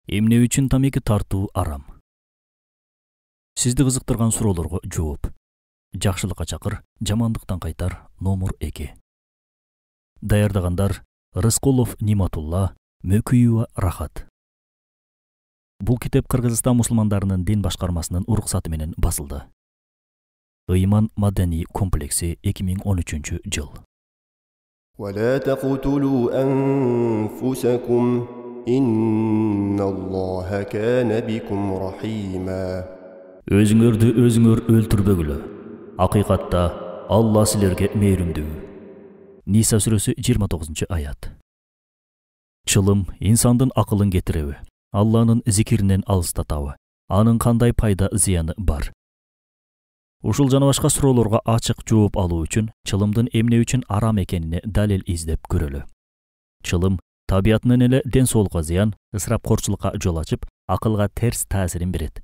Эмне үчүн тамеки тартуу арам? Сизди кызыктырган суроолорго жооп. Жакшылыкка чакыр, жамандыктан кайтар. Номер 2. Даярдагандар Рыскулов Ниматулла, Мөкүюва Рахат. Бул китеп Кыргызстан мусулмандарынын дин башкармасынын уруксаты менен басылды. Ыйман маданий комплекси 2013 жыл. ولا تقتلوا أنفسكم إن الله كان بكم رحيما. Өзүңөрдү өзүңөр өлтүрбөгүлө. Акыйкатта Алла силерге мээримдүү. Ниса сүрөсү 29 аят. Чылым инсандын акылын кетиреби? Алланын зикиринен алыстатабы? Анын кандай пайда зыяны бар? Ушул жана башка суроолорго ачык жооп алуу үчүн чылымдын эмне үчүн арам экенине далил издеп көрөлү. Чылым табиятынан эле ден соолукка зыян, ысырапкорчулукка жол ачып, акылга терс таасирин берет.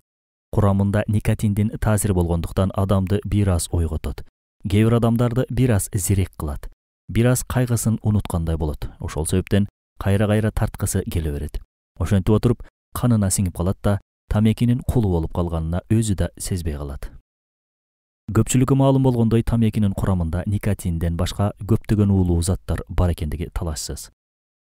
Курамында никотиндин таасири болгондуктан адамды бир аз ойготот. Кээ бир адамдарды бир аз зирек кылат. Бир аз кайгысын унуткандай болот. Ошол себептен кайра тарткысы келе берет. Ошентип отуруп канына сиңип калат да тамекинин кулу болуп калганына өзү да сезбей калат. Көпчүлүккө маалым болгондой, тамекинин курамында никотинден башка көптөгөн уулуу заттар бар экендиги талашсыз.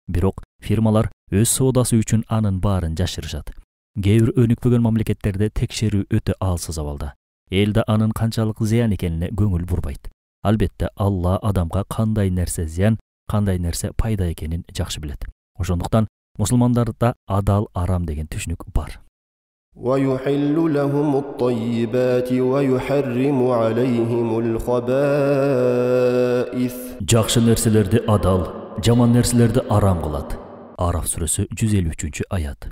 Бирок фирмалар өз соодасы үчүн анын баарын жашырышат. Кээ бир өнүкпөгөн мамлекеттерде текшерүү өтө алсыз абалда. Элде анын канчалык зыян экенине көңүл бурбайт. Албетте Алла адамга кандай нерсе зыян, кандай нерсе пайда экенин жакшы билет. Ошондуктан мусулмандарда адал арам деген түшүнүк бар. ويحل لهم الطيبات ويحرم عليهم الخبائث. Жакшы нерселерди адал, жаман нерселерди арам кылат. Араф сүрөсү 153 аят.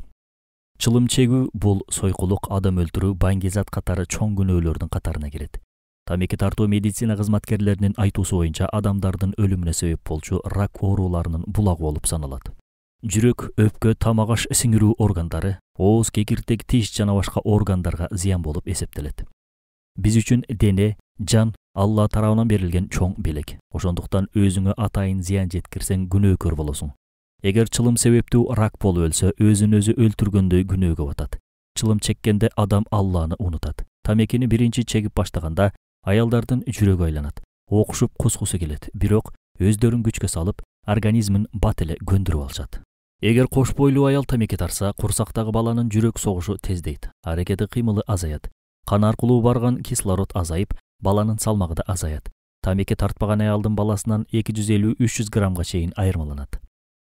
Чылым чегүү бул сойкулук, адам өлтүрүү, баңгизат катары чоң күнөөлөрдүн катарына кирет. Тамеки тартуу медицина кызматкерлеринин айтуусу боюнча адамдардын өлүмүнө себеп болчу рак ооруларынын булагы болуп саналат. Жүрөк, өпкө, тамак аш сиңирүү органдары, ооз, кекиртек, тиш жана башка органдарга зыян болуп эсептелет. Биз үчүн дене, жан Алла тарабынан берилген чоң белек. Ошондуктан өзүңө атайын зыян жеткирсең күнөөкөр болосуң. Эгер чылым себептүү рак болуп өлсө, өзүн өзү өлтүргөндөй күнөөгө батат. Чылым чеккенде адам Алланы унутат. Тамекини биринчи чегип баштаганда аялдардын жүрөгү айланат. Окушуп кускусу келет. Бирок өздөрүн күчкө салып, организмин бат эле көндүрүп алышат. Эгер кош бойлуу аял тамеки тарса, курсактагы баланын жүрөк согушу тездейт. Аракети кыймылы азаят. Кан аркылуу барган кислород азайып, баланын салмагы да азаят. Тамеки тартпаган аялдын баласынан 250-300 граммга чейин айырмаланат.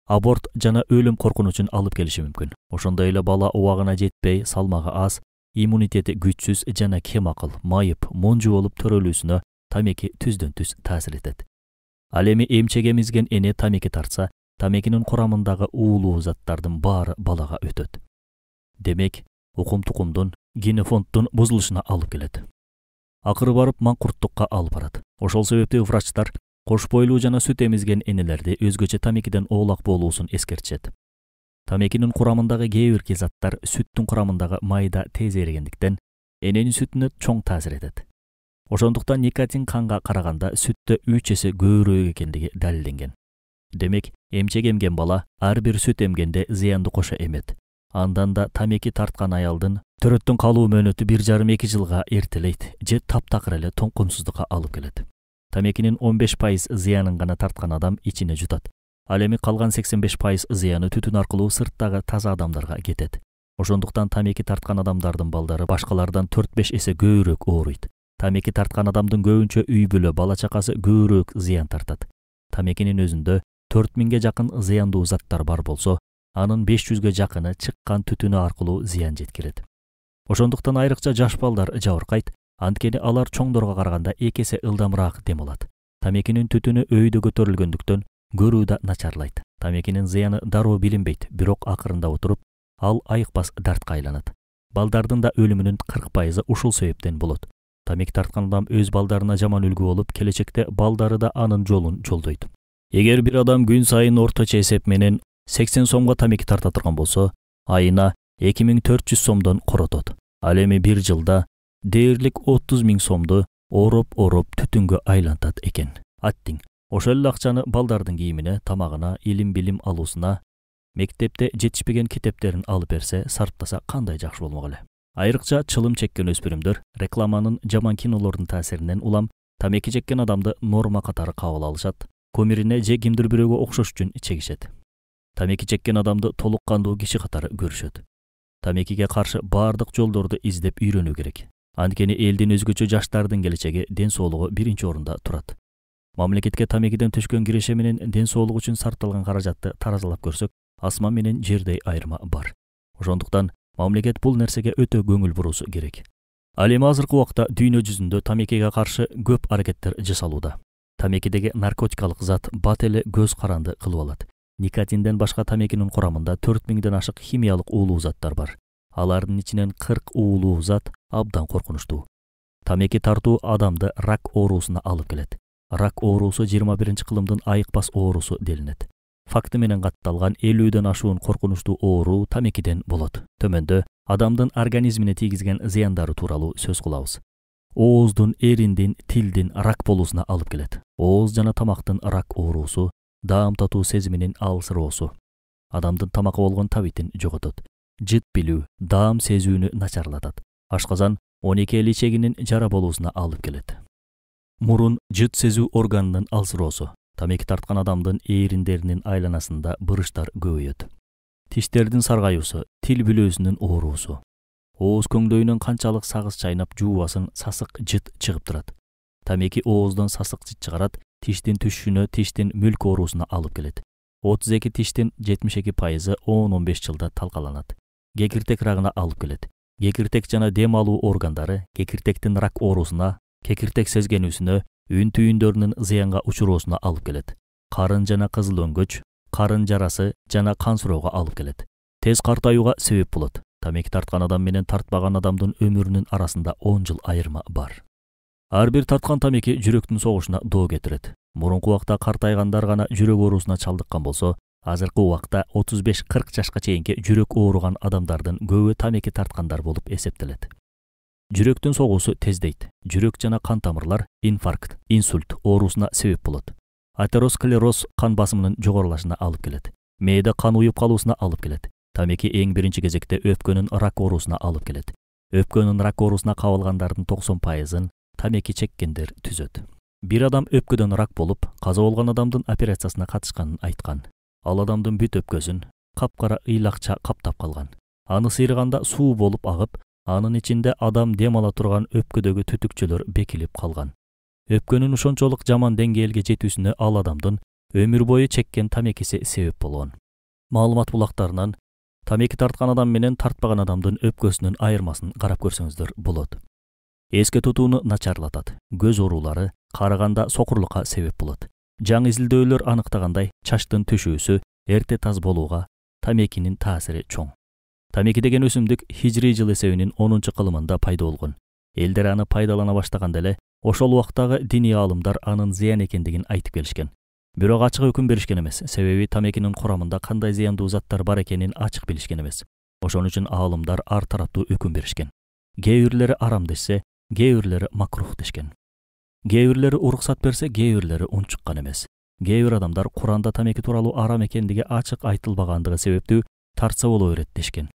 Аборт жана өлүм коркунучун алып келиши мүмкүн. Ошондой эле бала убагына жетпей, салмагы аз, иммунитети күчсүз жана кем акыл, майып, монжу болуп төрөлүүсүнө тамеки түздөн түз таасир этет. Ал эми эмчек эмизген эне тамеки тартса, тамекинин курамындагы уулуу заттардын баары балага өтөт. Демек, укум-тукумдун, генофонддун бузулушуна алып келет. Акыры барып маңкурттукка алып барат. Ошол себептен врачтар кош бойлуу жана сүт эмизген энелерди өзгөчө тамекиден оолак болуусун эскертишет. Тамекинин курамындагы кээ бир заттар сүттүн курамындагы майда тез эригендиктен эненин сүтүнө чоң таасир этет. Ошондуктан никотин канга караганда сүттө 3 эсе көбүрөөк экендиги далилденген. Демек, эмчек эмген бала ар бир сүт эмгенде зыянды кошо эмет. Андан да тамеки тарткан аялдын төрөттөн калуу мөөнөтү 1,5-2 жылга эртелейт же таптакыр эле тоңкумсуздукка алып келет. Тамекинин 15% зыянын гана тарткан адам ичине жутат. Ал эми калган 85% зыяны түтүн аркылуу сырттагы таза адамдарга кетет. Ошондуктан тамеки тарткан адамдардын балдары башкалардан 4-5 эсе көбүрөөк ооруйт. Тамеки тарткан адамдын көбүнчө үй бүлө, бала чакасы көбүрөөк зыян тартат. Тамекинин өзүндө 4000ге жакын зыяндуу заттар бар болсо, анын 500ге жакыны чыккан түтүнү аркылуу зыян жеткирет. Ошондуктан айрыкча жаш балдар жабыркайт, анткени алар чоңдорго караганда 2 эсе ылдамыраак дем алат. Тамекинин түтүнү өйдө көтөрүлгөндүктөн көрүү да начарлайт. Тамекинин зыяны дароо билинбейт, бирок акырында отуруп, ал айыкпас дартка айланат. Балдардын да өлүмүнүн 40% ушул себептен болот. Тамеки тарткан адам өз балдарына жаман үлгү болуп, келечекте балдары да анын жолун жолдойт. Эгер бир адам күн сайын орточо эсеп менен 80 сомго тамеки тарта турган болсо, айына 2400 сомдон коротот. Ал эми бир жылда дээрлик 30 000 сомду ороп түтүнгө айлантат экен. Аттиң, ошол эле акчаны балдардын кийимине, тамагына, илим билим алуусуна, Мектепте жетишпеген китептерин алып берсе, сарптаса кандай жакшы болмок эле. Айрыкча чылым чеккен өспүрүмдөр рекламанын жаман кинолордун таасиринен улам тамеки чеккен адамды норма катары кабыл алышат, көмүрине же кимдир бирөөгө окшош үчүн чегишет. Тамеки чеккен адамды толук кандуу киши катары көрүшөт. Тамекиге каршы бардык жолдорду издеп үйрөнүү керек. Анткени элдин өзгөчө жаштардын келечеги ден соолугу биринчи орунда турат. Мамлекетке тамекиден түшкөн киреше менен ден соолук үчүн сарпталган каражатты таразалап көрсөк, асман менен жердей айырма бар. Ошондуктан мамлекет бул нерсеге өтө көңүл бурусу керек. Ал эми азыркы убакта дүйнө жүзүндө тамекиге каршы көп аракеттер жасалууда. Тамекидеги наркотикалык зат бат эле көз каранды кылып алат. Никотинден башка тамекинин курамында 4000ден ашык химиялык уулуу заттар бар. Алардын ичинен 40 уулуу зат абдан коркунучтуу. Тамеки тартуу адамды рак оорусуна алып келет. Рак оорусу 21-кылымдын айыкпас оорусу делинет. Факты менен катталган 50ден ашуун коркунучтуу оору тамекиден болот. Төмөндө адамдын организмине тийгизген зыяндары тууралуу сөз кылабыз. Ооздун, эриндин, тилдин рак болуусуна алып келет. Ооз жана тамактын рак оорусу даам татуу сезиминин алсыроосу. Адамдын тамакка болгон табитин жоготот. Жыт билүү, даам сезүүнү начарлатат. Ашказан 12 ичегинин жара болуусуна алып келет. Мурун жыт сезүү органынын алсыроосу. Тамеки тарткан адамдын эриндеринин айланасында бырыштар көбөйөт. Тиштердин саргаюусу, тил бүлөөсүнүн оорусу. Ооз көңдөйүнөн канчалык сагыз чайнап жуубасын сасык жыт чыгып турат. Тамеки ооздон сасык жыт чыгарат, тиштин түшүнө, тиштин мүлк оорусуна алып келет. 32 тиштин 72% 10-15 жылда талкаланат. Кекиртек рагына алып келет. Кекиртек жана дем алуу органдары кекиртектин рак оорусуна, кекиртек сезгенүүсүнө, үн түйүндөрүнүн зыянга учуроосуна алып келет. Карын жана кызыл өңгөч, карын жарасы жана кан суроого алып келет. Тез картаюуга себеп болот. Тамеки тарткан адам менен тартпаган адамдын өмүрүнүн арасында 10 жыл айырма бар. Ар бир тарткан тамеки жүрөктүн согушуна доо кетирет. Мурунку убакта картайгандар гана жүрөк оорусуна чалдыккан болсо, азыркы убакта 35-40 жашка чейинки жүрөк ооруган адамдардын көбү тамеки тарткандар болуп эсептелет. Жүрөктүн согуусу тездейт. Жүрөк жана кан тамырлар инфаркт, инсульт оорусуна себеп болот. Атеросклероз кан басымынын жогорулашына алып келет. Мээде кан уюп калуусуна алып келет. Тамеки эң биринчи кезекте өпкөнүн рак оорусуна алып келет. Өпкөнүн рак оорусуна кабылгандардын 90%-ын тамеки чеккендер түзөт. Бир адам өпкөдөн рак болуп, каза болгон адамдын операциясына катышканын айткан. Ал адамдын бүт өпкөсүн капкара ыйлакча каптап калган. Аны сыйрыганда суу болуп агып, анын ичинде адам дем ала турган өпкөдөгү түтүкчөлөр бекилип калган. Өпкөнүн ушунчолук жаман деңгээлге жетүүсүнө ал адамдын өмүр бою чеккен тамекиси себеп болгон. Маалымат булактарынан тамеки тарткан адам менен тартпаган адамдын өпкөсүнүн айырмасын карап көрсөңүздөр болот. Эске тутууну начарлатат. Көз оорулары, карыганда сокурлукка себеп болот. Жаңы изилдөөлөр аныктагандай, чачтын түшүүсү, эрте таз болууга тамекинин таасири чоң. Тамеки деген өсүмдүк хижри жыл эсебинин 10-кылымында пайда болгон. Элдер аны пайдалана баштаганда эле, ошол убактагы диний аалымдар анын зыян экендигин айтып келишкен. Бирок ачык өкүм беришкен эмес, себеби тамекинин курамында кандай зыяндуу заттар бар экенин ачык билишкен эмес. Ошон үчүн аалымдар ар тараптуу өкүм беришкен. Кээ бирлери арам дешсе, кээ бирлери макрух дешкен. Кээ бирлери уруксат берсе, кээ бирлери унчуккан эмес. Кээ бир адамдар Куранда тамеки тууралуу арам экендиги ачык айтылбагандыгы себептүү тартса боло берет дешкен.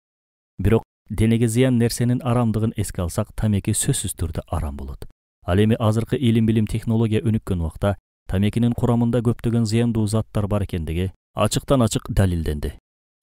Бирок денеге зыян нерсенин арамдыгын эске алсак, тамеки сөзсүз түрдө арам болот. Ал эми азыркы илим билим технология өнүккөн убакта тамекинин курамында көптөгөн зыяндуу заттар бар экендиги ачыктан ачык далилденди.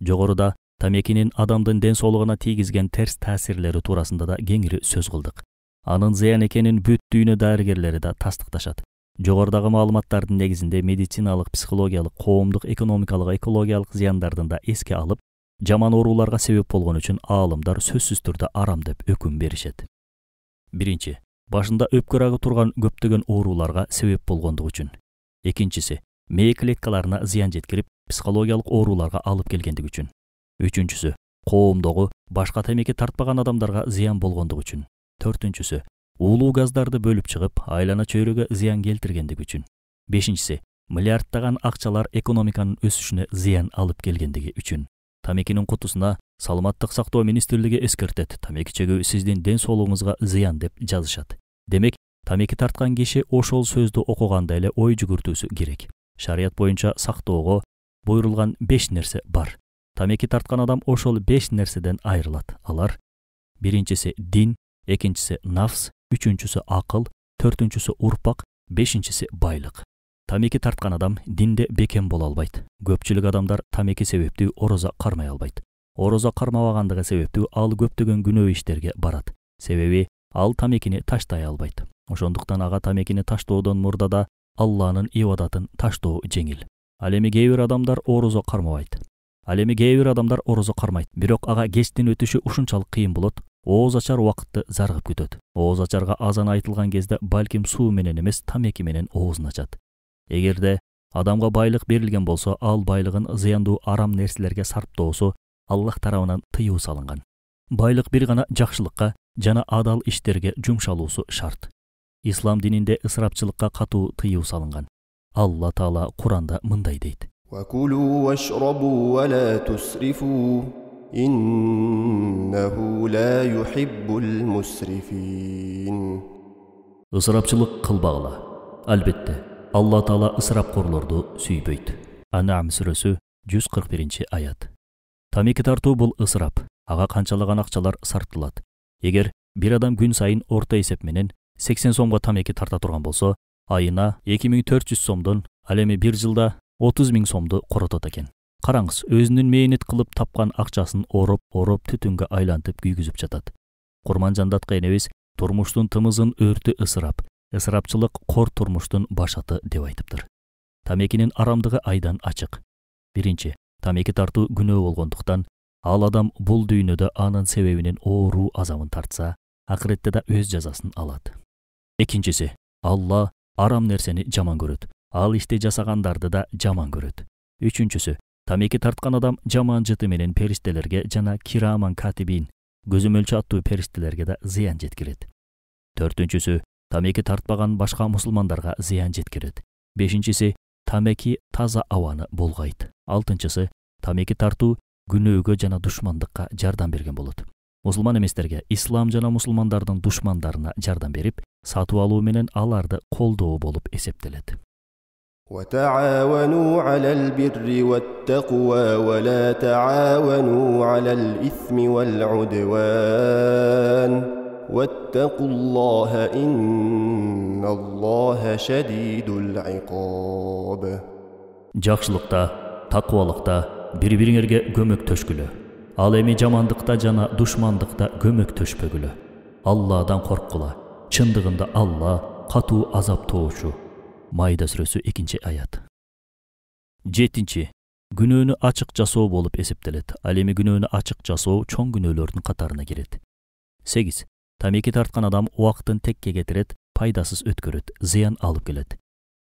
Жогоруда тамекинин адамдын ден соолугуна тийгизген терс таасирлери туурасында да кеңири сөз кылдык. Анын зыян экенин бүт дүйнө дарыгерлери да тастыкташат. Жогорудагы маалыматтардын негизинде медициналык, психологиялык, коомдук, экономикалык, экологиялык зыяндардын да эске алып, жаман ооруларга себеп болгон үчүн аалымдар сөзсүз түрдө арам деп өкүм беришет. Биринчи, башында өпкө рагы турган көптөгөн ооруларга себеп болгондугу үчүн. Экинчиси, мээ клеткаларына зыян жеткирип, психологиялык ооруларга алып келгендиги үчүн. Үчүнчүсү, коомдогу башка темеки тартпаган адамдарга зыян болгондугу үчүн. Төртүнчүсү, уулуу газдарды бөлүп чыгып, айлана чөйрөгө зыян келтиргендиги үчүн. Бешинчиси, миллиарддаган акчалар экономиканын өсүшүнө зыян алып келгендиги үчүн. Тамекинин кутусуна Саламаттык сактоо министрлиги эскертет, тамеки чегүү сиздин ден соолугуңузга зыян деп жазышат. Демек, тамеки тарткан киши ошол сөздү окуганда эле ой жүгүртүүсү керек. Шарият боюнча сактоого буйрулган 5 нерсе бар. Тамеки тарткан адам ошол 5 нерседен айрылат. Алар: биринчиси дин, экинчиси нафс, үчүнчүсү акыл, төртүнчүсү урпак, бешинчиси байлык. Тамеки тарткан адам динде бекем боло албайт. Көпчүлүк адамдар тамеки себептүү ороза кармай албайт. Ороза кармабагандыгы себептүү ал көптөгөн күнөө иштерге барат. Себеби ал тамекини таштай албайт. Ошондуктан ага тамекини таштоодон мурда да Алланын ибадатын таштоо жеңил. Ал эми кээ бир адамдар орозо кармайт. Бирок ага кечтин өтүшү ушунчалык кыйын болот. Ооз ачар убакытты заргып күтөт. Ооз ачарга азан айтылган кезде балким суу менен эмес, тамеки менен оозун ачат. Эгерде адамга байлык берилген болсо, ал байлыгын зыяндуу арам нерселерге сарптоосу Аллах тарабынан тыюу салынган. Байлык бир гана жакшылыкка жана адал иштерге жумшалуусу шарт. Ислам дининде ысырапчылыкка катуу тыюу салынган. Алла Таала Куранда мындай дейт: وَكُلُوا وَاشْرَبُوا وَلَا تُسْرِفُوا إِنَّهُ لَا يُحِبُّ الْمُسْرِفِينَ. Ысырапчылык кылбагыла. Албетте, Алла Таала ысырапкорлорду сүйбөйт. Ан'ам сүрөсү 141-аят. Тамеки тартуу бул ысырап. Ага канчалаган акчалар сарптылат. Эгер бир адам күн сайын орто эсеп менен 80 сомго тамеки тарта турган болсо, айына 2400 сомдон, ал эми бир жылда 30.000 сомду коротот экен. Караңыз, өзүнүн мээнет кылып тапкан акчасын ороп түтүнгө айлантып күйгүзүп жатат. Курманжандатка энебиз турмуштун тымызын өртү ысырап, ысырапчылык кор турмуштун башаты деп айтыптыр. Тамекинин арамдыгы айдан ачык. Биринчи, тамеки тартуу күнөө болгондуктан ал адам бул дүйнөдө анын себебинен ооруу азабын тартса, акыретте да өз жазасын алат. Экинчиси, Алла арам нерсени жаман көрөт. Ал ишти жасагандарды да жаман көрөт. Үчүнчүсү, тамеки тарткан адам жаман жыты менен периштелерге жана кираман катибин, көзөмөлчү аттуу периштелерге да зыян жеткирет. Төртүнчүсү, тамеки тартпаган башка мусулмандарга зыян жеткирет. Бешинчиси, тамеки таза абаны болгайт. Алтынчысы, тамеки тартуу күнөөгө жана душмандыкка жардам берген болот. Мусулман эместерге ислам жана мусулмандардын душмандарына жардам берип, сатып алуу менен аларды колдоо болуп эсептелет. وَتَعَاوَنُوا عَلَى الْبِرِّ وَالتَّقْوَى وَلَا تَعَاوَنُوا عَلَى الْإِثْمِ وَالْعُدْوَانِ وَاتَّقُوا اللَّهَ إِنَّ اللَّهَ شَدِيدُ الْعِقَابِ. Жакшылыкта, таквалыкта бири-бириңерге көмөктөшкүлө. Ал эми жамандыкта жана душмандыкта көмөктөшпөгүлө. Алладан корккула. Чындыгында Алла катуу азаптоочу. Майда сүрөсү 2-аят. Жетинчи, күнөөнү ачык жасоо болуп эсептелет. Ал эми күнөөнү ачык жасоо чоң күнөөлөрдүн катарына кирет. 8. Тамеки тарткан адам убактын текке кетирет, пайдасыз өткөрөт, зыян алып келет.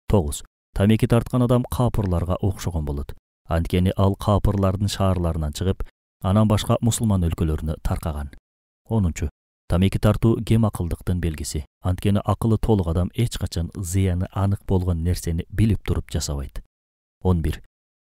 9. Тамеки тарткан адам капырларга окшогон болот. Анткени ал капырлардын шаарларынан чыгып, анан башка мусулман өлкөлөрүнө таркаган. 10. Тамеки тартуу кем акылдыктын белгиси. Анткени акылы толук адам эч качан зыяны анык болгон нерсени билип туруп жасабайт. 11.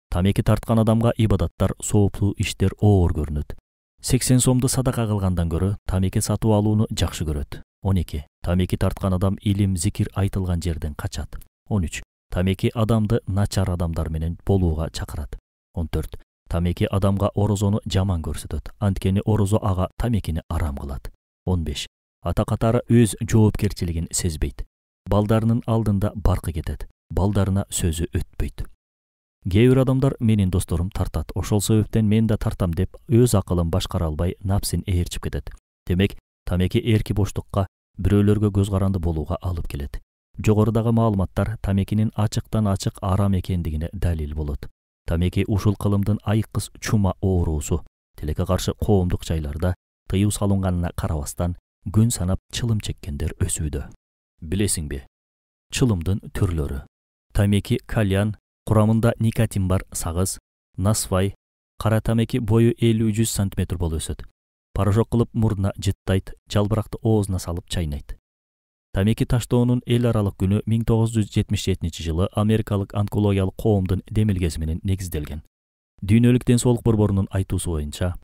Тамеки тарткан адамга ибадаттар, сооптуу иштер оор көрүнөт. 80 сомду садака кылгандан көрө тамеки сатып алууну жакшы көрөт. 12. Тамеки тарткан адам илим, зикир айтылган жерден качат. 13. Тамеки адамды начар адамдар менен болууга чакырат. 14. Тамеки адамга орозону жаман көрсөтөт. Анткени орозо ага тамекини арам кылат. 15. Ата катары өз жоопкерчилигин сезбейт. Балдарынын алдында баркы кетет. Балдарына сөзү өтпөйт. Кээ бир адамдар менин досторум тартат. Ошол себептен мен да тартам деп өз акылын башкара албай напсин ээрчип кетет. Демек, тамеки эрки боштукка, бирөөлөргө көз каранды болууга алып келет. Жогорудагы маалыматтар тамекинин ачыктан ачык арам экендигине далил болот. Тамеки ушул кылымдын айыккыс чума оорусу. Тилекке каршы коомдук жайларда тыюу салынганына карабастан күн санап чылым чеккендер өсүүдө. Билесиңби? Чылымдын түрлөрү. Тамеки кальян, курамында никотин бар сагыз, насвай, кара тамеки бою 50-100 см болуп өсөт. Порошок кылып мурдуна жыттайт, жалбыракты оозуна салып чайнайт. Тамеки таштоонун эл аралык күнү 1977 жылы Америкалык онкологиялык коомдун демилгеси менен негизделген. Дүйнөлүк ден соолук борборунун айтуусу боюнча,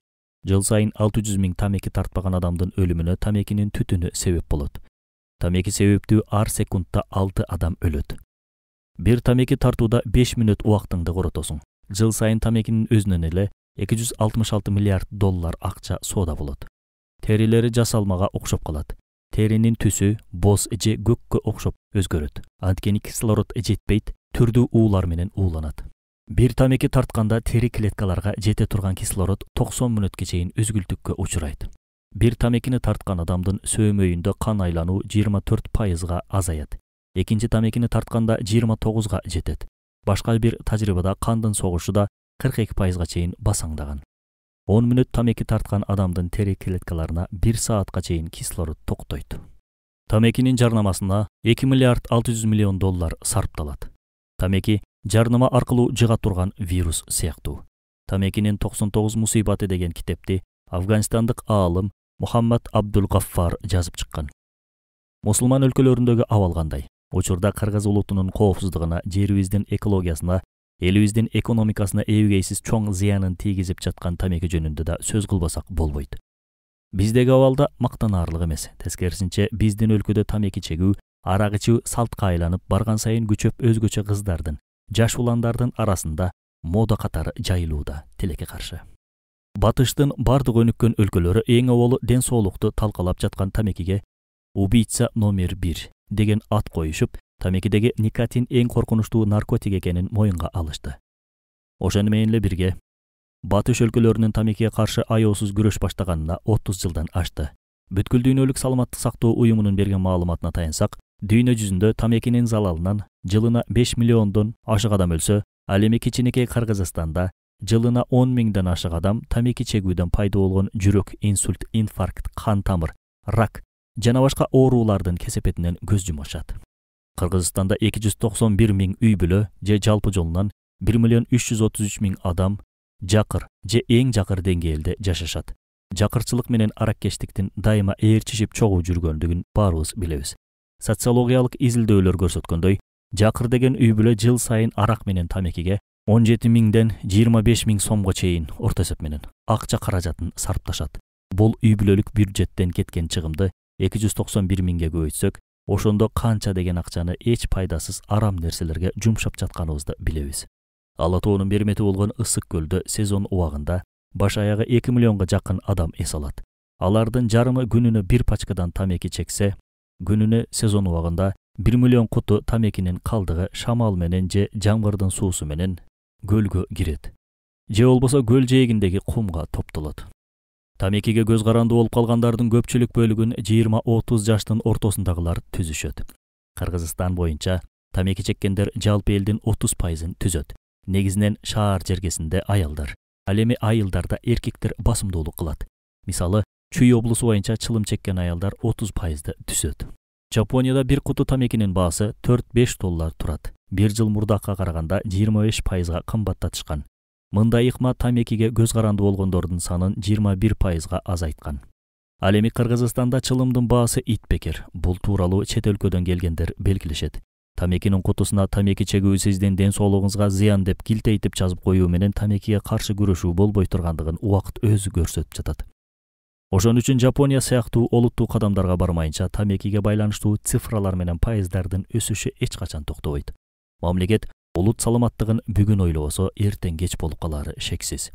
жыл сайын 600 000 тамеки тартпаган адамдын өлүмүнө тамекинин түтүнү себеп болот. Тамеки себептүү ар секундта 6 адам өлөт. Бир тамеки тартууда 5 мүнөт убактыңды коротосуң. Жыл сайын тамекинин өзүнөн эле 266 milliard dollar akça soda bolot. Terileri jasalmaga okşop kalat. Terinin tüsü boz je gökkө okşop özgörөт. Antkeni kislorod жетпейт, түрдүү уулар менен ууланат. Bir tameki tartkanda teri клеткаларга жете турган кислород 90 мүнөткө чейин өзгүлтүккө учурайт. Bir tamekini tartkan adamдын сөймөйүндө кан айлануу 24%га азаят. Экинчи тамекини тартканда 29га жетет. Башка bir тажрыйбада кандын согушу да 42%га чейин басаңдаган. 10 мүнөт тамеки тарткан адамдын тери клеткаларына 1 саатка чейин кислород токтойт. Тамекинин жарнамасына 2 миллиард 600 миллион доллар сарпталат. Тамеки жарнама аркылуу жыга турган вирус сыяктуу. Тамекинин 99 мусибаты деген китепти Афганистандык аалым Мухаммад Абдул Гаффар жазып чыккан. Мусулман өлкөлөрүндөгү абал кандай? Учурда кыргыз улутунун коопсуздугуна, жерибиздин экологиясына, элибиздин экономикасына эбигейсиз чоң зыянын тийгизип жаткан тамеки жөнүндө да сөз кылбасак болбойт. Биздеги абалда мактанаарлык эмес. Тескерисинче биздин өлкөдө тамеки чегүү, арак ичүү салтка айланып барган сайын күчөп өзгөчө кыздардын, жаш уландардын арасында мода катары жайылууда тилекке каршы. Батыштын бардык өнүккөн өлкөлөрү эң абалы ден соолукту талкалап жаткан тамекиге убийца номер 1 деген ат коюшуп, тамекидеги никотин эң коркунучтуу наркотик экенин моюнга алышты. Ошону менен эле бирге Батыш өлкөлөрүнүн тамекиге каршы аяосуз күрөш баштаганына 30 жылдан ашты. Бүткүл дүйнөлүк саламаттык сактоо уюмунун берген маалыматына таянсак, дүйнө жүзүндө тамекинин залалынан жылына 5 миллиондон ашык адам өлсө, ал эми кичинекей Кыргызстанда жылына 10 миңден ашык адам тамеки чегүүдөн пайда болгон жүрөк, инсульт, инфаркт, кан тамыр, рак жана башка оорулардын кесепетинен көз жумушат. Кыргызстанда 291 миң үй бүлө же жалпы жолунан 1 миллион 333 миң адам жакыр же эң жакыр деңгээлде жашашат. Жакырчылык менен араккештиктин дайыма ээрчишип чогуу жүргөндүгүн баарыбыз билебиз. Социологиялык изилдөөлөр көрсөткөндөй, жакыр деген үй бүлө жыл сайын арак менен тамекиге 17 миңден 25 миң сомго чейин орто эсеп менен акча каражатын сарпташат. Бул үй бүлөлүк бюджеттен кеткен чыгымды 291 миңге көбөйтсөк, ошондо канча деген акчаны эч пайдасыз арам нерселерге жумшап жатканыбызды билебиз. Ала тоонун бермети болгон ысык көлдө сезон убагында баш аягы 2 миллионго жакын адам эс алат. Алардын жарымы күнүнө бир пачкадан тамеки чексе, күнүнө сезон убагында 1 миллион куту тамекинин калдыгы шамал менен же жамгырдын суусу менен көлгө кирет. Же болбосо көл жээгиндеги кумга топтолот. Тамекиге көз каранды болуп калгандардын көпчүлүк бөлүгүн 20-30 жаштын ортосундагылар түзүшөт. Кыргызстан боюнча тамеки чеккендер жалпы элдин 30%-ын түзөт. Негизинен шаар жергесинде аялдар. Ал эми айылдарда эркектер басымдуулук кылат. Мисалы, Чүй облусу боюнча чылым чеккен аялдар 30%-ды түзөт. Жапонияда бир куту тамекинин баасы 4-5 доллар турат. Bir жыл мурдакка караганда 25%га кымбаттатышкан. Мындай ыкма тамекиге көз каранды болгондордун санын 21%га азайткан. Ал эми Кыргызстанда чылымдын баасы итбекер. Бул тууралуу чет өлкөдөн келгендер белгилешет. Тамекинин кутусуна тамеки чегүү сиздин ден соолугуңузга зыян деп килтейтип жазып коюу менен тамекиге каршы күрөшүү болбой тургандыгын убакыт өзү көрсөтүп жатат. Ошон үчүн Жапония сыяктуу олуттуу кадамдарга бармайынча тамекиге байланыштуу цифралар менен пайыздардын өсүшү эч качан токтобойт. Мамлекет улут саламаттыгын бүгүн ойлобосо эртең кеч болуп калары шексиз.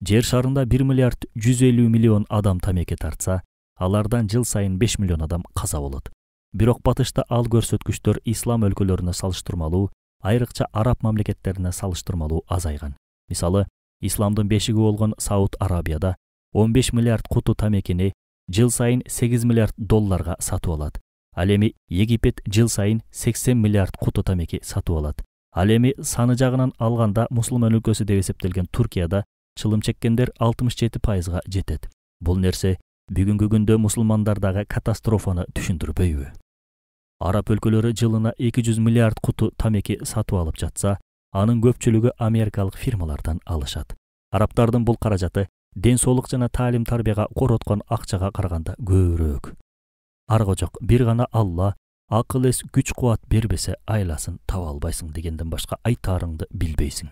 Жер шарында 1 миллиард 150 миллион адам тамеки тартса, алардан жыл сайын 5 миллион адам каза болот. Бирок батышта ал көрсөткүчтөр ислам өлкөлөрүнө салыштырмалуу, айрыкча араб мамлекеттерине салыштырмалуу азайган. Мисалы, исламдын бешиги болгон Сауд Арабияда 15 миллиард куту тамекини жыл сайын 8 миллиард долларга сатып алат. Ал эми Египет жыл сайын 80 миллиард куту тамеки сатып алат. Ал эми саны жагынан алганда мусулман өлкөсү деп эсептелген Туркияда чылым чеккендер 67%га жетет. Бул нерсе бүгүнкү күндө мусулмандардагы катастрофаны түшүндүрбөйбү? Араб өлкөлөрү жылына 200 миллиард куту тамеки сатып алып жатса, анын көпчүлүгү америкалык фирмалардан алышат. Арабтардын бул каражаты ден соолук жана таалим тарбияга короткон акчага караганда көбүрөөк. Арго жок, бир гана Алла акыл эс күч кубат бербесе айласын таба албайсың дегенден башка айтаарыңды билбейсиң.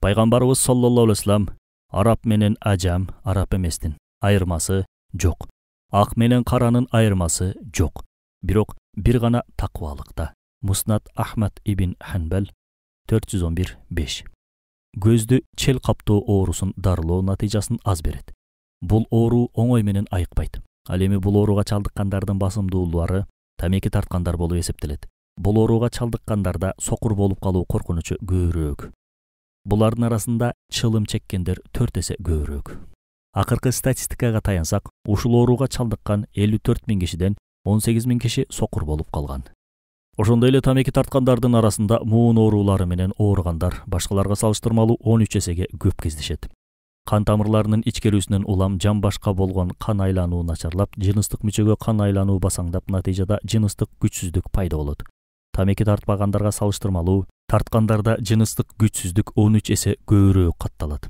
Пайгамбарыбыз саллаллаху алейхи вассалам араб менен ажам, араб эместин айырмасы жок. Ак менен каранын айырмасы жок. Бирок бир гана таквалыкта. Муснат Ахмад ибн Ханбал 411-5. көздү чел каптоо оорусун дарылоо натыйжасын аз берет. Бул оору оңой менен айыкпайт. Ал эми бул ооруга чалдыккандардын басымдуулары тамеки тарткандар болуп эсептелет. Бул ооруга чалдыккандарда сокур болуп калуу коркунучу көбүрөөк. Булардын арасында чылым чеккендер 4 эсе көбүрөөк. Акыркы статистикага таянсак, ушул ооруга чалдыккан 54 000 кишиден 18 000 киши сокур болуп калган. Ошондой эле тамеки тарткандардын арасында муун оорулары менен ооругандар башкаларга салыштырмалуу 13 эсеге көп кездешет. Кан тамырларынын ичкерүүсүнөн улам жан башка болгон кан айлануу начарлап, жыныстык мүчөгө кан айлануу басаңдап, натыйжада жыныстык күчсүздүк пайда болот. Тамеки тартпагандарга салыштырмалуу тарткандарда жыныстык күчсүздүк 13 эсе көбүрөөк катталат.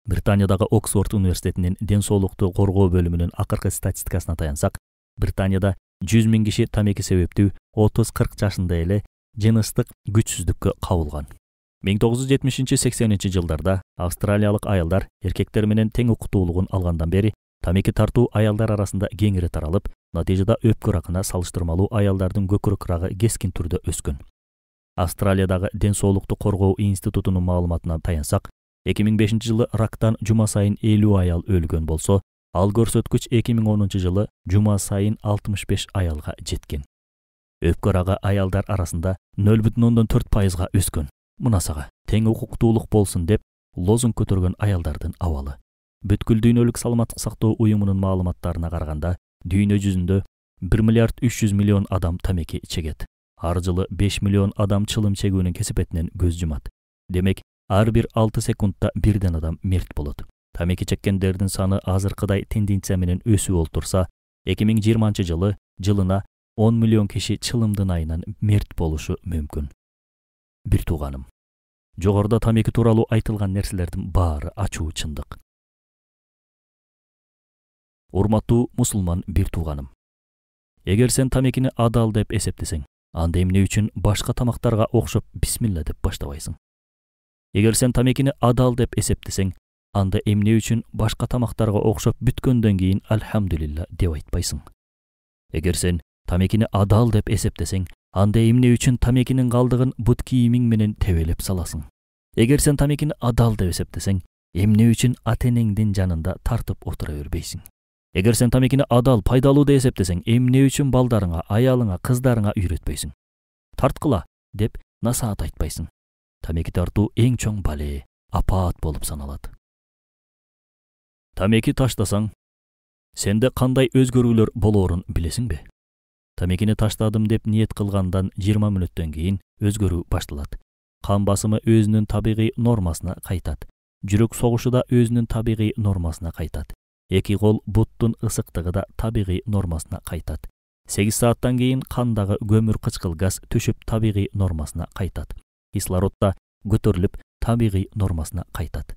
Британиядагы Оксфорд университетинин ден соолукту коргоо бөлүмүнүн акыркы статистикасына таянсак, Британияда 100 000 киши тамеки себептүү 30-40 жашында эле жыныстык күчсүздүккө кабылган. 1970-80 жылдарда австралиялык аялдар эркектер менен тең укуктуулугун алгандан бери тамеки тартуу аялдар арасында кеңири таралып, натыйжада өпкө ракына салыштырмалуу аялдардын көкүрөк рагы кескин түрдө өскөн. Австралиядагы ден соолукту коргоо институтунун маалыматына таянсак, 2005 жылы рактан жума сайын 50 аял өлгөн болсо, ал көрсөткүч 2010 жылы жума сайын 65 аялга жеткен. Өпкө рагы аялдар арасында 0,4%га өскөн. Мынасага тең укуктуулук болсун деп лозунг көтөргөн аялдардын абалы. Бүткүл дүйнөлүк саламаттык сактоо уюмунун маалыматтарына караганда, дүйнө жүзүндө 1 миллиард 300 миллион адам тамеки чегет. Ар жылы 5 миллион адам чылым чегүүнүн кесепетинен көз жумат. Демек, ар бир 6 секундта бирден адам мерт болот. Тамеки чеккендердин саны азыркыдай тенденция менен өсүп олтурса, 2020 жылы жылына 10 миллион киши чылымдын айынан мерт болушу мүмкүн. Бир тууганым, жогоруда тамеки тууралуу айтылган нерселердин баары ачуу чындык. Урматтуу мусулман бир тууганым, эгер сен тамекини адал деп эсептесең, анда эмне үчүн башка тамактарга окшоп бисмилла деп баштабайсың? Эгер сен тамекини адал деп эсептесең, анда эмне үчүн башка тамактарга окшоп бүткөндөн кийин альхамдулилла деп айтпайсың? Эгер сен тамекини адал деп эсептесең, анда эмне үчүн тамекинин калдыгын бут кийимиң менен тебелеп саласың? Эгер сен тамекини адал деп эсептесең, эмне үчүн ата-энеңдин жанында тартып отура бербейсиң? Эгер сен тамекини адал, пайдалуу деп эсептесең, эмне үчүн балдарыңа, аялыңа, кыздарыңа үйрөтпөйсүң? Тарткыла деп насаат айтпайсың? Тамеки тартуу эң чоң бале, апаат болуп саналат. Тамеки таштасаң, сенде кандай өзгөрүүлөр болоорун билесиңби? Тамекини таштадым деп ниет кылгандан 20 мүнөттөн кийин өзгөрүү башталат. Кан басымы өзүнүн табигый нормасына кайтат. Жүрөк согушу да өзүнүн табигый нормасына кайтат. Эки кол буттун ысыктыгы да табигый нормасына кайтат. 8 сааттан кийин кандагы көмүр кычкыл газ түшүп табигый нормасына кайтат. Кислород да көтөрүлүп табигый нормасына кайтат.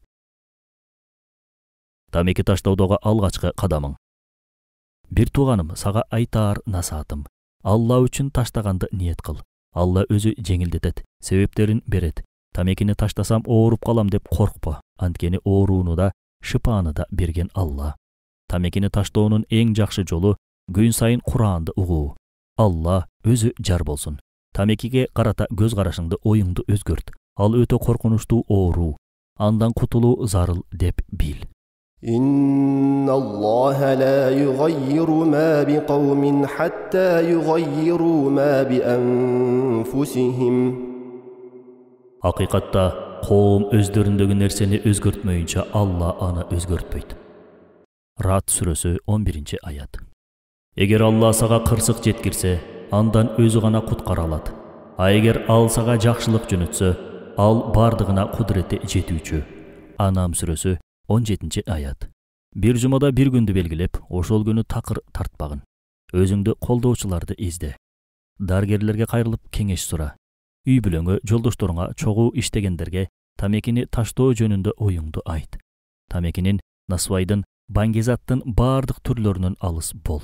Тамеки таштоодогу алгачкы кадамың. Бир тууганым, сага айтаар насаатым: Алла үчүн таштаганды ниет кыл. Алла өзү жеңилдетет, себептерин берет. Тамекини таштасам ооруп калам деп коркпо. Анткени оорууну да, шыпааны да берген Алла. Тамекини таштоонун эң жакшы жолу күн сайын Куранды угуу. Алла өзү жар болсун. Тамекиге карата көз карашыңды, оюңду өзгөрт. Ал өтө коркунучтуу оору. Андан кутулуу зарыл деп бил. إن الله لا يغير ما بقوم حتى يغيروا ما بأنفسهم. Hakikatta коом өздөрүндөгү нерсени өзгөртмөйүнчө Алла аны өзгөртпөйт. Рад сүрөсү 11 аят. Эгер Алла сага кырсык жеткирсе, андан өзү гана куткара алат. А эгер ал сага жакшылык жөнөтсө, ал бардыгына кудурети жетүүчү. Анам сүрөсү 17 аят. Бир жумада бир күндү белгилеп, ошол күнү такыр тартпагын. Өзүңдү колдоочуларды изде. Даргерлерге кайрылып кеңеш сура. Үй бүлөңө, жолдошторуңа, чогуу иштегендерге тамекини таштоо жөнүндө оюңду айт. Тамекинин, насвайдын, баңгезаттын бардык түрлөрүнөн алыс бол.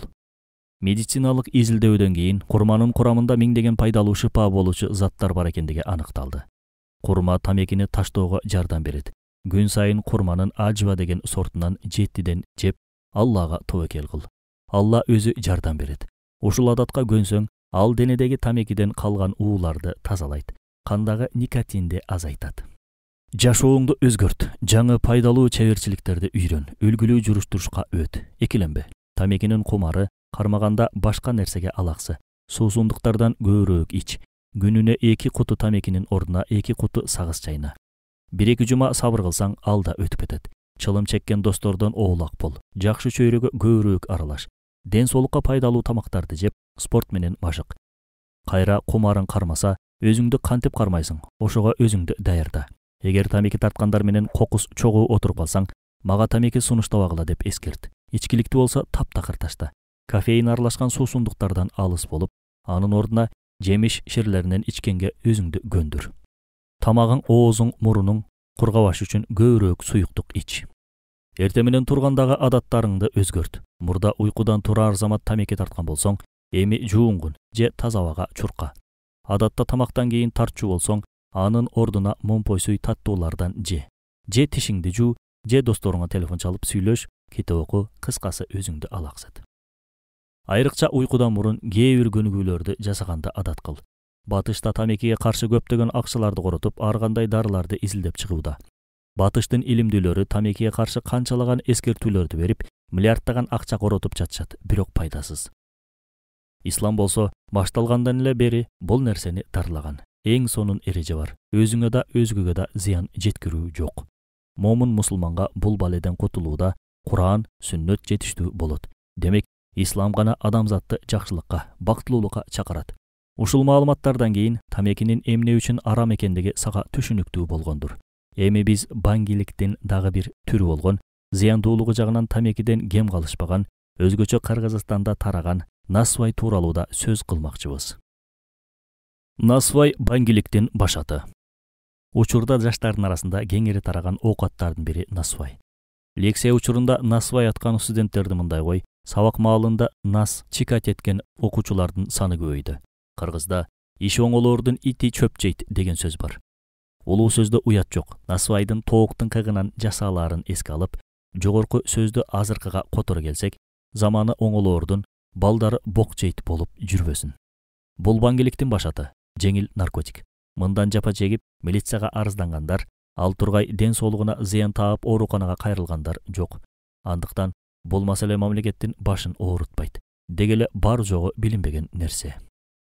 Медициналык изилдөөдөн кийин курманын курамында миңдеген пайдалуу шыпа болуучу заттар бар экендиги аныкталды. Курма тамекини таштоого жардам берет. Күн сайын курманын ажва деген сортунан 7ден жеп, Аллага тобокел кыл. Алла өзү жардам берет. Ушул адатка көнсөң, ал денедеги тамекиден калган ууларды тазалайт. Кандагы никотинди азайтат. Жашооңду өзгөрт, жаңы пайдалуу чеберчиликтерди үйрөн, үлгүлүү журуш-турушка өт, экиленбе. Тамекинин кумары кармаганда башка нерсеге алаксы. Суусундуктардан көбүрөөк ич. Күнүнө 2 куту тамекинин ордуна 2 куту сагыз чайна. 1-2 жума сабыр кылсаң, алда өтүп кетет. Чылым чеккен достордон оолак бол. Жакшы чөйрөгө көбүрөөк аралаш. Ден соолукка пайдалуу тамактарды жеп, спорт менен машык. Кайра кумарын кармаса, өзүңдү кантип кармайсың? Ошого өзүңдү даярда. Эгер тамеки тарткандар менен кокус чогуу отуруп калсаң, мага тамеки сунуштабагыла деп эскерт. Ичкиликтүү болсо таптакыр ташта. Кофеин аралашкан суусундуктардан алыс болуп, анын ордуна жемиш ширлеринен ичкенге өзүңдү көндүр. Тамагың, оозуң, мурунуң кургабаш үчүн көбүрөөк суюктук ич. Эрте менен тургандагы адаттарыңды өзгөрт. Мурда уйкудан турар замат тамеки тарткан болсоң, эми жууңгун же таза абага чурка. Адатта тамактан кийин тартчу болсоң, анын ордуна момпойсуй таттуулардан же тишиңди жуу, же досторуңа телефон чалып сүйлөш, китеп оку, кыскасы өзүңдү алаксат. Айрыкча уйкудан мурун кээ бир көнүгүүлөрдү жасаганды адат кыл. Батышта тамекиге каршы көптөгөн акчаларды коротуп, ар кандай дарыларды изилдеп чыгууда. Батыштын илимдүүлөрү тамекиге каршы канчалаган эскертүүлөрдү берип, миллиарддаган акча коротуп жатышат, бирок пайдасыз. Ислам болсо, башталгандан эле бери бул нерсени дарылаган. Эң сонун эреже бар. Өзүңө да, өзгөгө да зыян жеткирүү жок. Момун мусулманга бул баледен кутулууда Куран, сүннөт жетиштүү болот. Демек, ислам гана адамзатты жакшылыкка, бактылуулукка чакырат. Ушул маалыматтардан кийин тамекинин эмне үчүн арам экендиги сага түшүнүктүү болгондур. Эми биз баңгиликтин дагы бир түрү болгон, зыяндуулугу жагынан тамекиден кем калышпаган, өзгөчө Кыргызстанда тараган насвай тууралууда сөз кылмакчыбыз. Насвай баңгиликтин башаты. Учурда жаштардын арасында кеңири тараган оокаттардын бири насвай. Лекция учурунда насвай аткан студенттерди мындай кой, сабак маалында нас чикать эткен окуучулардын саны көбөйдү. Кыргызда иш оңолордун ити чөп жейт деген сөз бар. Улуу сөздө уят жок. Насвайдын тооктун кыгынан жасааларын эске алып, жогорку сөздү азыркыга которо келсек, заманы оңолордун балдары бок жейт болуп жүрбөсүн. Бул баңгиликтин башаты, жеңил наркотик. Мындан жапа чегип, милицияга арыздангандар, ал тургай ден соолугуна зыян таап ооруканага кайрылгандар жок. Андыктан бул маселе мамлекеттин башын оорутпайт. Дегеле бар жогу билинбеген нерсе.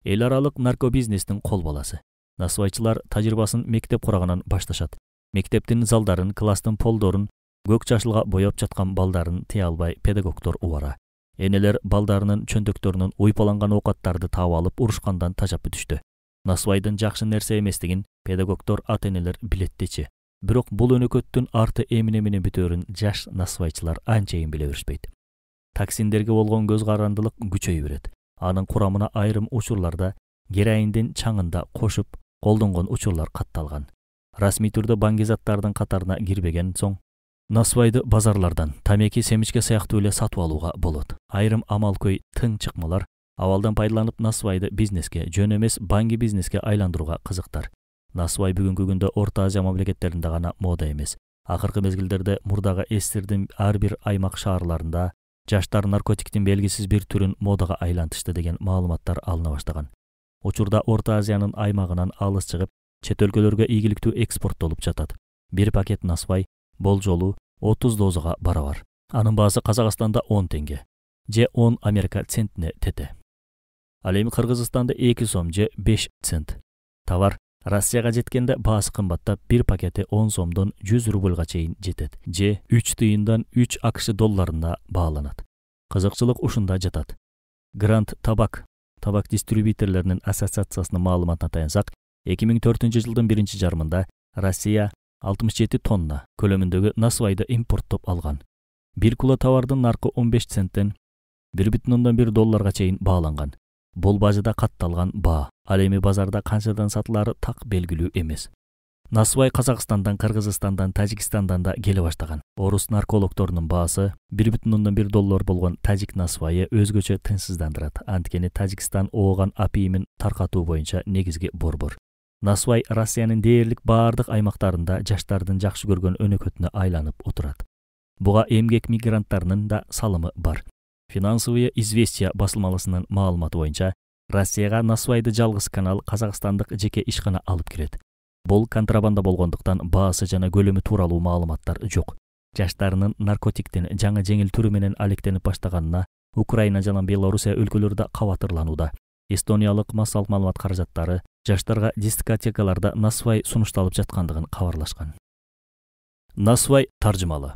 Эл аралык наркобизнестин кол баласы. Насвайчылар тажрыйбасын мектеп курагынан башташат. Мектептин залдарын, класстын полдорун, көк жашылга боеп жаткан балдарын тыя албай педагогдор убара. Энелер балдарынын чөндөктөрүнөн уйпаланган оокаттарды таап алып урушкандан тажап бүтүштү. Насвайдын жакшы нерсе эместигин педагогдор, ата-энелер билеттичи. Бирок бул өнөкөттүн арты эмне менен бүтөөрүн жаш насвайчылар анчейин биле беришпейт. Токсиндерге болгон көз карандылык күчөйүп берет. Анын курамына айрым учурларда героиндин чаңында кошуп колдонгон учурлар катталган. Расмий түрдө баңгизаттардын катарына кирбеген соң, насвайды базарлардан тамеки, семичке сыяктуу эле сатып алууга болот. Айрым амалкөй тың чыкмалар абалдан пайдаланып насвайды бизнеске, жөн эмес баңги бизнеске айландырууга кызыктар. Насвай бүгүнкү күндө Орто Азия мамлекеттеринде гана мода эмес. Акыркы мезгилдерде мурдагы эстирдин ар бир аймак шаарларында жаштар наркотиктин белгисиз бир түрүн модага айлантышты деген маалыматтар алына баштаган. Учурда Орто Азиянын аймагынан алыс чыгып, чет өлкөлөргө ийгиликтүү экспорттолуп жатат. Бир пакет насвай болжолу 30 дозага барабар. Анын баасы Казакстанда 10 теңге, же 10 Америка центине тете. Ал эми Кыргызстанда 2 сом же 5 цент. Товар Россияга жеткенде баасы кымбаттап, бир пакети 10 сомдон 100 рубльга чейин жетет, же 3 тыйындан 3 акш долларына бааланат. Кызыкчылык ушунда жатат. Гранд Табак дистрибьюторлорунун ассоциациясынын маалыматына таянсак, 2004-жылдын 1-жарымында Россия 67 тонна көлөмүндөгү насвайды импорттоп алган. Бир кило товардын наркы 15 центтен 1,1 долларга чейин бааланган. Бул бажыда катталган баа. Ал эми базарда канчадан сатылары так белгилүү эмес. Насвай Казакстандан, Кыргызстандан, Тажикстандан да келе баштаган. Орус наркологдорунун баасы 1,1 доллар болгон тажик насвайы өзгөчө тынчсыздандырат. Анткени Тажикстан ооган апийимин таркатуу боюнча негизги борбор. Насвай Россиянын дээрлик баардык аймактарында жаштардын жакшы көргөн өнөкөтүнө айланып отурат. Буга эмгек мигранттарынын да салымы бар. Финансовые известия басылмалысынын маалыматы боюнча, Россияга насвайды жалгыз канал казакстандык жеке ишкана алып кирет. Бул контрабанда болгондуктан баасы жана көлөмү тууралуу маалыматтар жок. Жаштарынын наркотиктин жаңы жеңил түрү менен алектенип баштаганына Украина жана Белоруссия өлкөлөрү кабатырланууда. Эстониялык массалык маалымат каражаттары жаштарга дискотекаларда насвай сунушталып жаткандыгын кабарлашкан. Насвай таржымалы.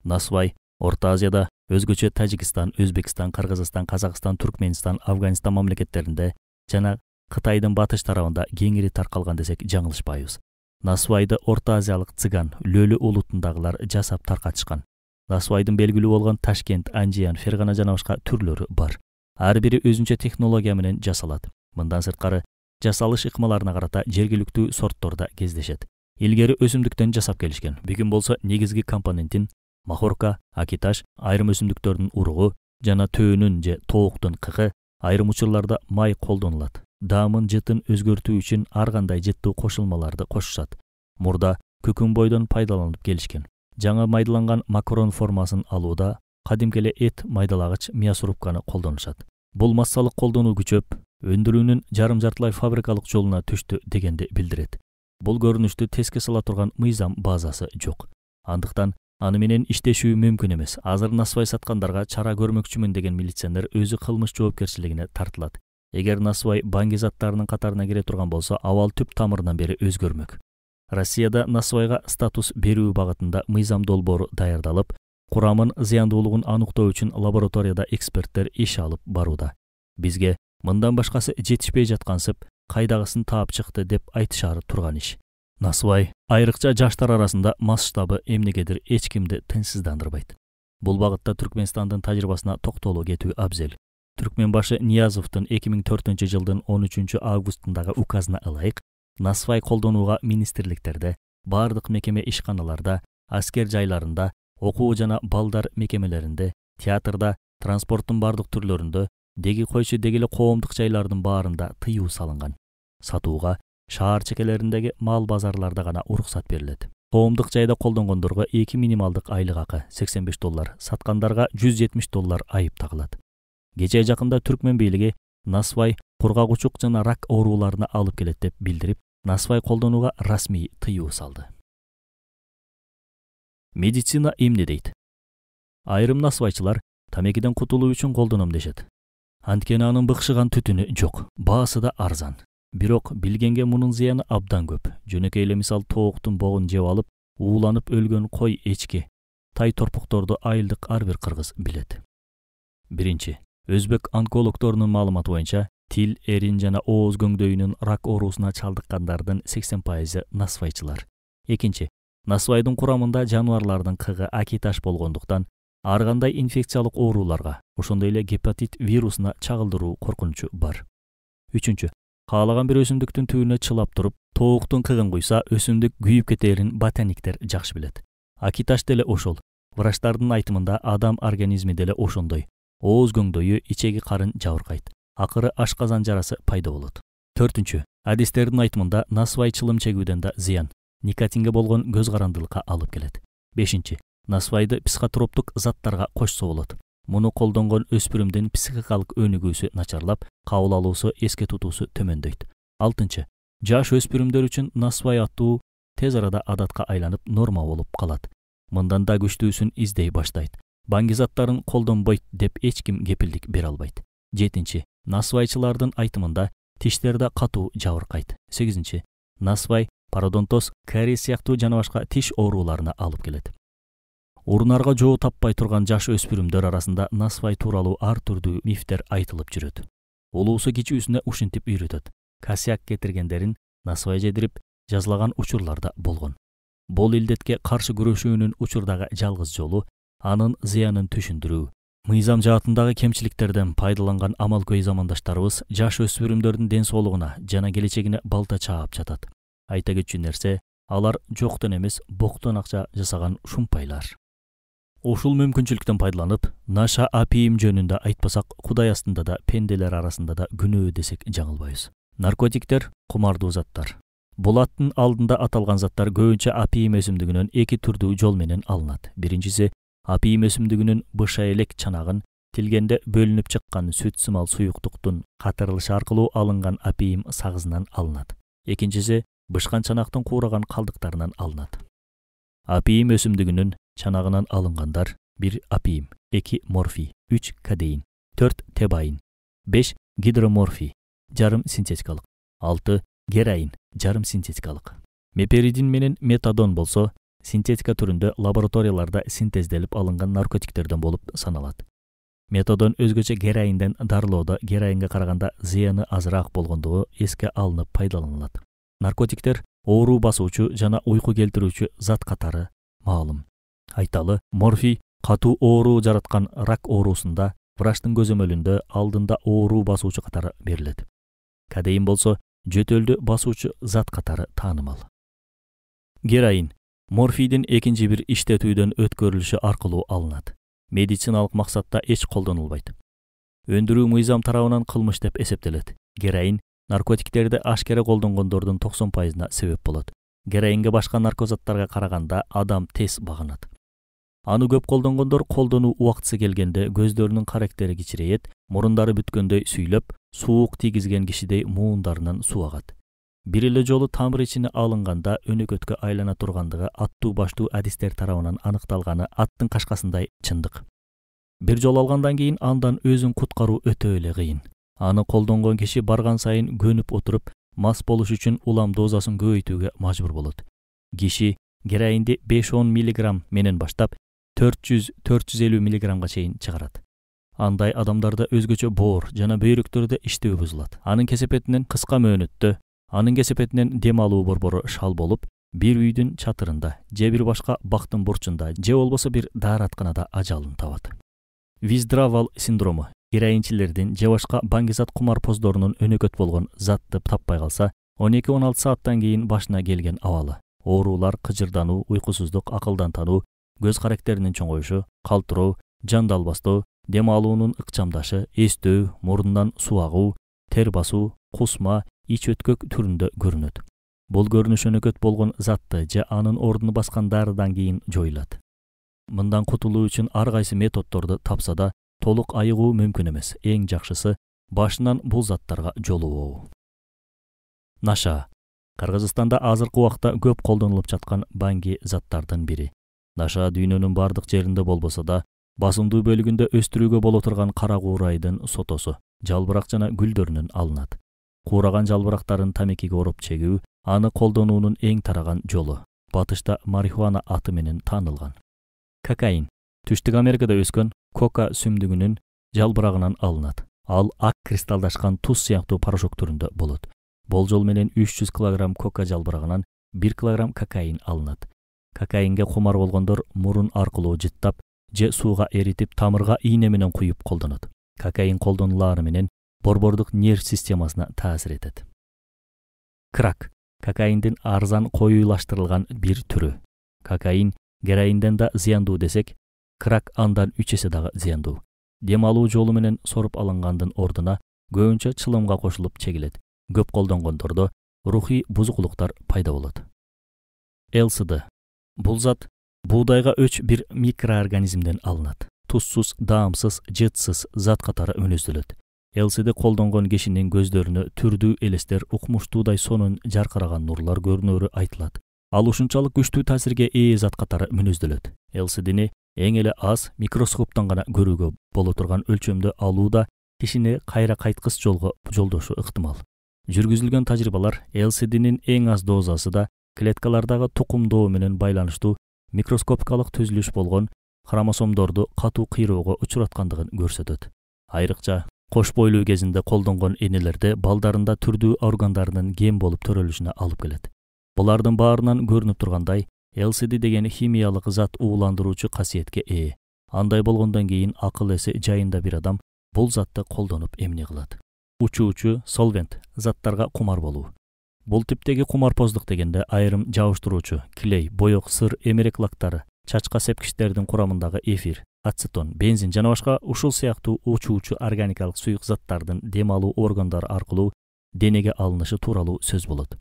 Насвай Орта Азияда, өзгөчө Тажикстан, Өзбекстан, Кыргызстан, Казакстан, Түркменстан, Афганистан мамлекеттеринде жана Кытайдын батыш тарабында кеңири таркалган десек жаңылышпайбыз. Насвайды Орта Азиялык цыган, Лөлү улутундагылар жасап таркатышкан. Насвайдын белгилүү болгон Ташкент, Анжиян, Фергана жана башка түрлөрү бар. Ар бири өзүнчө технология менен жасалат. Мындан сырткары, жасалыш ыкмаларына карата жергиликтүү сорттор да кездешет. Илгери өсүмдүктөн жасап келишкен. Бүгүн болсо негизги компонентин махорка, акиташ, айрым өсүмдүктөрдүн уругу жана төөнүн же тооктун кыгы, айрым учурларда май колдонулат. Даамын жытын өзгөртүү үчүн ар кандай жыттуу кошулмаларды кошушат. Мурда көкүнбойдон пайдаланып келишкен. Жаңа майдаланган макарон формасын алууда кадимки эле эт майдалагыч мясорубканы колдонушат. Бул массалык колдонуу күчөп, өндүрүүнүн жарым-жартылай фабрикалык жолуна түштү дегенди билдирет. Бул көрүнүштү теске сала турган мыйзам базасы жок. Андыктан аны менен иштешүү мүмкүн эмес. Азыр насвай саткандарга чара көрмөкчүмүн деген милиционер өзү кылмыш жоопкерчилигине тартылат. Эгер насвай банги заттарынын катарына кире турган болсо, абал түп тамырынан бери өзгөрмөк. Россияда насвайга статус берүү багытында мыйзам долбоору даярдалып, курамын зыяндуулугун аныктоо үчүн лабораторияда эксперттер иш алып барууда. Бизге мындан башкасы жетишпей жаткансып, кайдагысын таап чыкты деп айтышары турган иш. Насвай айрыкча жаштар арасында масштабы эмнегедир эч кимди тынчсыздандырбайт. Бул багытта Түркменстандын тажрыйбасына токтоло кетүү абзел. Түркмен башы Ниязовдун 2004-жылдын 13 августундагы указына ылайык, насвай колдонууга министрликтерде, бардык мекеме ишканаларда, аскер жайларында, окуу жана балдар мекемелеринде, театрда, транспорттун бардык түрлөрүндө, деги койчу деги эле коомдук жайлардын баарында тыюу салынган. Сатууга шаар чекелериндеги мал базарларда гана уруксат берилет. Коомдук жайда колдонгондорго 2 минималдык айлык акы $85, саткандарга $170 айып тагылат. Кече жакында Түркмен бийлиги насвай кургагучук жана рак ооруларына алып келет деп билдирип, насвай колдонууга расмий тыюу салды. Медицина эмне дейт? Айрым насвайчылар тамекиден кутулуу үчүн колдоном дешет. Анткени анын быкшыган түтүнү жок, баасы да арзан. Бирок билгенге мунун зыяны абдан көп. Жөнөкөй эле мисал тооктун богун жеп алып, ууланып өлгөн кой, эчки, тай торпукторду айылдык ар бир кыргыз билет. Биринчи, өзбек онкологдорунун маалыматы боюнча, тил, эрин жана ооз көңдөйүнүн рак оорусуна чалдыккандардын 80% насвайчылар. Экинчи, насвайдын курамында жануарлардын кыгы акиташ болгондуктан, ар кандай инфекциялык ооруларга, ошондой эле гепатит вирусуна чагылдыруу коркунучу бар. Үчүнчү, каалаган бир өсүмдүктүн түбүнө чылап туруп, тооктун кыгын куйса, өсүмдүк күйүп кетерин ботаниктер жакшы билет. Акиташ деле ошол. Врачтардын айтымында адам организми деле ошондой. Ооз көңдөйү, ичеги карын жабыркайт. Акыры ашказан жарасы пайда болот. Төртүнчү, адистердин айтымында насвай чылым чегүүдөн да зыян, никотинге болгон көз карандылыкка алып келет. Бешинчи, насвайды психотроптук заттарга кошсо болот. Муну колдонгон өспүрүмдүн психикалык өнүгүүсү начарлап, кабыл алуусу, эске тутуусу төмөндөйт. Алтынчы, жаш өспүрүмдөр үчүн насвай аттуу тез арада адатка айланып норма болуп калат. Мындан да күчтүүсүн издей баштайт. Банги заттарын колдонбойт деп эч ким кепилдик бере албайт. Жетинчи, насвайчылардын айтымында тиштерде катуу жабыркайт. Сегизинчи, насвай пародонтоз, кариес сыяктуу жана башка тиш ооруларына алып келет. Урунарга жоо таппай турган жаш өспүрүмдөр арасында насвай тууралуу ар түрдүү мифтер айтылып жүрөт. Улуусу кичүүсүнө ушинтип үйрөтөт. Касияк кетиргендерин насвай жедирип жазлаган учурларда болгон. Бул илдетке каршы күрөшүүнүн учурдагы жалгыз жолу анын зыянын түшүндүрүү. Мыйзам жаатындагы кемчиликтерден пайдаланган амалкөй замандаштарыбыз жаш өспүрүмдөрдүн ден соолугуна жана келечегине балта чаап жатат. Айта кетчү нерсе, алар жоктон эмес, боктон акча жасаган шумпайлар. Ушул мүмкүнчүлүктөн пайдаланып, наша апийим жөнүндө айтпасак, Кудай астында да пенделер арасында да күнөө десек жаңылбайбыз. Наркотиктер, кумардуу заттар. Бул аттын алдында аталган заттар көбүнчө апийим өсүмдүгүнөн эки түрдүү жол менен алынат. Биринчиси, апийим өсүмдүгүнүн быша элек чанагын тилгенде бөлүнүп чыккан сүт сымал суюктуктун катырылышы аркылуу алынган апийим сагызынан алынат. Экинчиси, бышкан чанактын куураган калдыктарынан алынат. Апиим өсүмдүгүнүн чанагынан алынгандар 1 апиим, 2 морфий, 3 кадеин, 4 тебаин, 5 гидроморфий, жарым синтетикалык, 6 героин, жарым синтетикалык. Меперидин менен метадон болсо синтетика түрүндө лабораторияларда синтезделип алынган наркотиктерден болуп саналат. Метадон өзгөчө героинден дарылоодо героинге караганда зыяны азыраак болгондугу эске алынып пайдаланылат. Наркотиктер оору басуучу жана уйку келтирүүчү зат катары маалым. Айталы, морфий катуу оору жараткан рак оорусунда врачтын көзөмөлүндө алдында оору басуучу катары берилет. Кадеин болсо жөтөлдү басуучу зат катары таанымал. Героин морфийдин экинчи бир иштетүүдөн өткөрүлүшү аркылуу алынат. Медициналык максатта эч колдонулбайт. Өндүрүү мыйзам тарабынан кылмыш деп эсептелет. Героин наркотиктерди ашкера колдонгондордун 90%-на себеп болот. Героинге башка наркозаттарга караганда адам тез багынат. Аны көп колдонгондор колдонуу убактысы келгенде көздөрүнүн карактери кичирейет, мурундары бүткөндөй сүйлөп, суук тийгизген кишидей муундарынан суу агат. Бир эле жолу тамыр ичине алынганда өнөкөткө айлана тургандыгы аттуу баштуу адистер тарабынан аныкталганы аттын кашкасындай чындык. Бир жол алгандан кийин андан өзүн куткаруу өтө эле кыйын. Аны колдонгон киши барган сайын көнүп отуруп, мас болуш үчүн улам дозасын көбөйтүүгө мажбур болот. Киши героинди 5-10 мг менен баштап 400-450 мг чейин чыгарат. Андай адамдарда өзгөчө боор жана бөйрөктөрдө иштөө бузулат. Анын кесепетинен кыска мөөнөттө, анын кесепетинен дем алуу борбору шал болуп, бир үйдүн чатырында, же бир башка бактын бурчунда, же болбосо бир дааратканада ажалын табат. Виздравал синдрому героинчилердин же башка баңгизат кумарпоздорунун өнөкөт болгон затты таппай калса, 12-16 сааттан кийин башына келген абалы. Оорулар кыжырдануу, уйкусуздук, акылдан тануу, көз карактеринин чоңоюшу, калтыроо, жан далбастоо, дем алуунун ыкчамдашы, эстөө, мурундан суу агуу, тер басуу, кусма, ич өткөк түрүндө көрүнөт. Бул көрүнүш өнөкөт болгон затты же анын ордуну баскан дарыдан кийин жоюлат. Мындан кутулуу үчүн ар кайсы методдорду тапса да, толук айыгуу мүмкүн эмес. Эң жакшысы башынан бул заттарга жолугуу. Наша Кыргызстанда азыркы убакта көп колдонулуп жаткан баңги заттардын бири. Наша дүйнөнүн бардык жеринде болбосо да, басымдуу бөлүгүндө өстүрүүгө боло турган кара куурайдын сотосу, жалбырак жана гүлдөрүнөн алынат. Куураган жалбырактарын тамекиге ороп чегүү аны колдонуунун эң тараган жолу. Батышта марихуана аты менен таанылган. Кокаин Түштүк Америкада өскөн кока сүмдүгүнүн жалбырагынан алынат. Ал ак кристалдашкан туз сыяктуу порошок түрүндө болот. Болжол менен 300 кг кока жалбырагынан 1 кг кокаин алынат. Кокаинге кумар болгондор мурун аркылуу жыттап, же сууга эритип тамырга ийне менен куюп колдонот. Кокаин колдонулары менен борбордук нерв системасына таасир этет. Крак кокаиндин арзан коюйлаштырылган бир түрү. Кокаин героинден да зыяндуу десек, крак андан 3 эсе дагы зыяндуу. Дем алуу жолу менен соруп алынгандын ордуна көбүнчө чылымга кошулуп чегилет. Көп колдонгондордо рухий бузукулуктар пайда болот. ЛСД Бул зат буудайга өч бир микроорганизмден алынат. Тузсуз, даамсыз, жытсыз зат катары мүнөздөлөт. ЛСД колдонгон кишинин көздөрүнө түрдүү элестер, укмуштуудай сонун жаркыраган нурлар көрүнөрү айтылат. Ал ушунчалык күчтүү таасирге ээ зат катары мүнөздөлөт. ЛСДни эң эле аз микроскоптон гана көрүүгө боло турган өлчөмдө алууда кишини кайра кайткыс жолго жолдошу ыктымал. Жүргүзүлгөн тажрыйбалар ЛСДнин эң аз дозасы да клеткалардагы тукумдоо менен байланыштуу микроскопикалык түзүлүш болгон хромосомдорду катуу кыйроого учураткандыгын көрсөтөт. Айрыкча кош бойлуу кезинде колдонгон энелерде балдарында түрдүү органдарынын кем болуп төрөлүшүнө алып келет. Булардын баарынан көрүнүп тургандай, ЛСД деген химиялык зат ууландыруучу касиетке ээ. Андай болгондон кийин акыл эси жайында бир адам бул затты колдонуп эмне кылат? Учуучу солвент заттарга кумар болуу. Бул типтеги кумарпоздук дегенде айрым жабыштыруучу, клей, боек, сыр, эмерек лактары, чачка сепкичтердин курамындагы эфир, ацетон, бензин жана башка ушул сыяктуу учуучу органикалык суюк заттардын дем алуу органдары аркылуу денеге алынышы тууралуу сөз болот.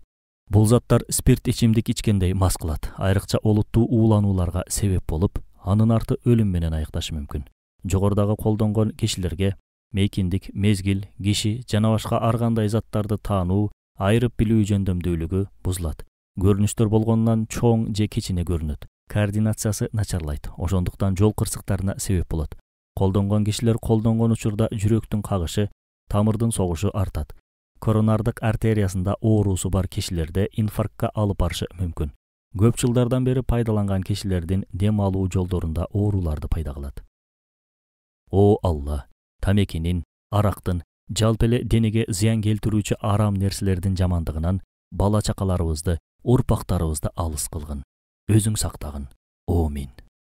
Бул заттар спирт ичимдик ичкендей мас кылат, айрыкча олуттуу ууланууларга себеп болуп, анын арты өлүм менен аякташы мүмкүн. Жогорудагы колдонгон кишилерге мейкиндик, мезгил, киши жана башка ар кандай заттарды таануу, Айрып билүү жөндөмдүүлүгү бузулат. Көрүнүштөр болгондон чоң же кичине көрүнөт. Координациясы начарлайт. Ошондуктан жол кырсыктарына себеп болот. Колдонгон кишилер колдонгон учурда жүрөктүн кагышы, тамырдын согушу артат. Коронардык артериясында оорусу бар кишилерде инфарктка алып барышы мүмкүн. Көп жылдардан бери пайдаланган кишилердин дем алуу жолдорунда ооруларды пайда кылат. О Алла, тамекинин, арактын, жалпы эле денеге зыян келтирүүчү арам нерселердин жамандыгынан бала чакаларыбызды, урпактарыбызды алыс кылгын. Өзүң сактагын. Амин.